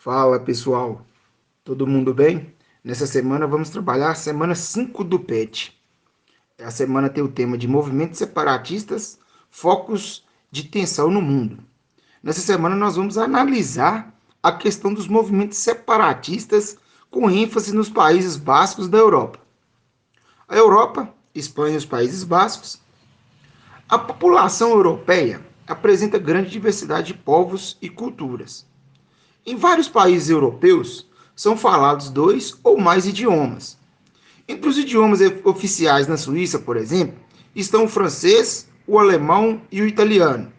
Fala pessoal, todo mundo bem? Nessa semana vamos trabalhar a semana 5 do PET. A semana tem o tema de movimentos separatistas, focos de tensão no mundo. Nessa semana nós vamos analisar a questão dos movimentos separatistas com ênfase nos países bascos da Europa. A Europa, Espanha e os Países Bascos. A população europeia apresenta grande diversidade de povos e culturas. Em vários países europeus, são falados dois ou mais idiomas. Entre os idiomas oficiais na Suíça, por exemplo, estão o francês, o alemão e o italiano.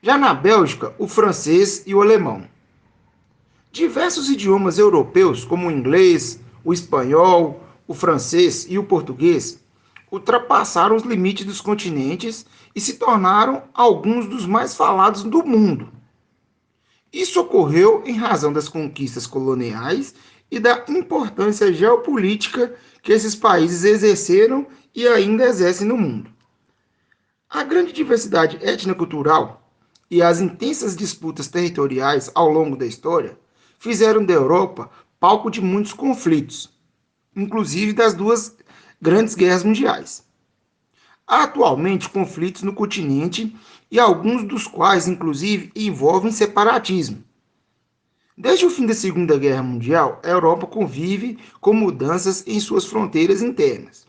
Já na Bélgica, o francês e o alemão. Diversos idiomas europeus, como o inglês, o espanhol, o francês e o português, ultrapassaram os limites dos continentes e se tornaram alguns dos mais falados do mundo. Isso ocorreu em razão das conquistas coloniais e da importância geopolítica que esses países exerceram e ainda exercem no mundo. A grande diversidade étnico-cultural e as intensas disputas territoriais ao longo da história fizeram da Europa palco de muitos conflitos, inclusive das duas grandes guerras mundiais. Há atualmente conflitos no continente e alguns dos quais, inclusive, envolvem separatismo. Desde o fim da Segunda Guerra Mundial, a Europa convive com mudanças em suas fronteiras internas.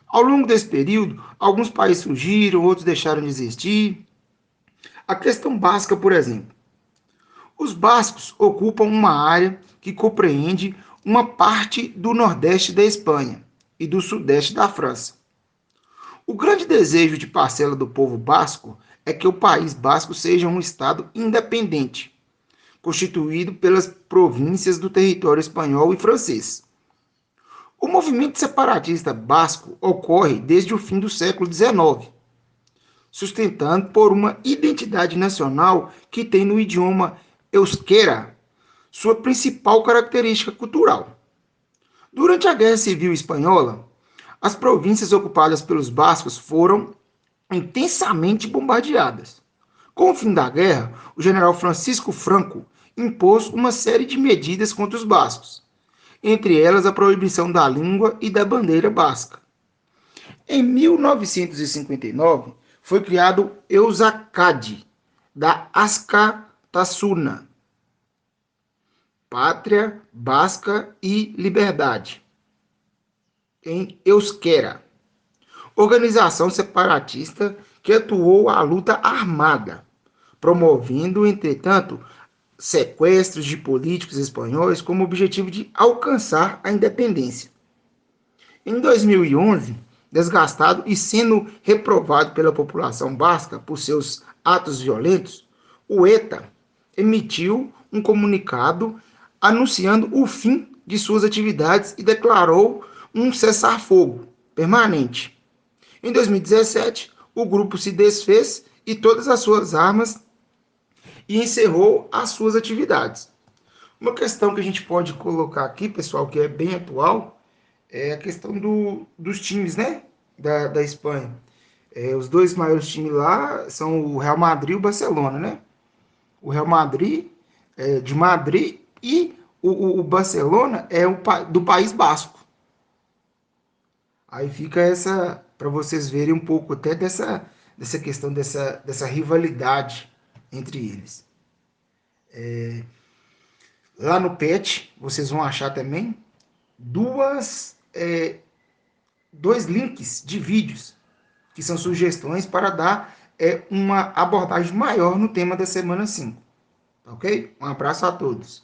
Ao longo desse período, alguns países surgiram, outros deixaram de existir. A questão básica, por exemplo. Os bascos ocupam uma área que compreende uma parte do nordeste da Espanha e do sudeste da França. O grande desejo de parcela do povo basco é que o país basco seja um estado independente, constituído pelas províncias do território espanhol e francês. O movimento separatista basco ocorre desde o fim do século XIX, sustentando por uma identidade nacional que tem no idioma euskera sua principal característica cultural. Durante a Guerra Civil Espanhola, as províncias ocupadas pelos bascos foram intensamente bombardeadas. Com o fim da guerra, o general Francisco Franco impôs uma série de medidas contra os bascos, entre elas a proibição da língua e da bandeira basca. Em 1959, foi criado o Euskadi, da Askatasuna, Pátria Basca e Liberdade, em euskera, organização separatista que atuou à luta armada, promovendo, entretanto, sequestros de políticos espanhóis como objetivo de alcançar a independência. Em 2011, desgastado e sendo reprovado pela população basca por seus atos violentos, o ETA emitiu um comunicado anunciando o fim de suas atividades e declarou um cessar-fogo permanente. Em 2017, o grupo se desfez e todas as suas armas e encerrou as suas atividades. Uma questão que a gente pode colocar aqui, pessoal, que é bem atual, é a questão dos times, né, da Espanha. Os dois maiores times lá são o Real Madrid e o Barcelona, né? O Real Madrid de Madrid e o Barcelona é do País Basco. Aí fica essa, para vocês verem um pouco até dessa questão, dessa rivalidade entre eles. Lá no PET, vocês vão achar também dois links de vídeos, que são sugestões para dar uma abordagem maior no tema da semana 5. Ok? Um abraço a todos.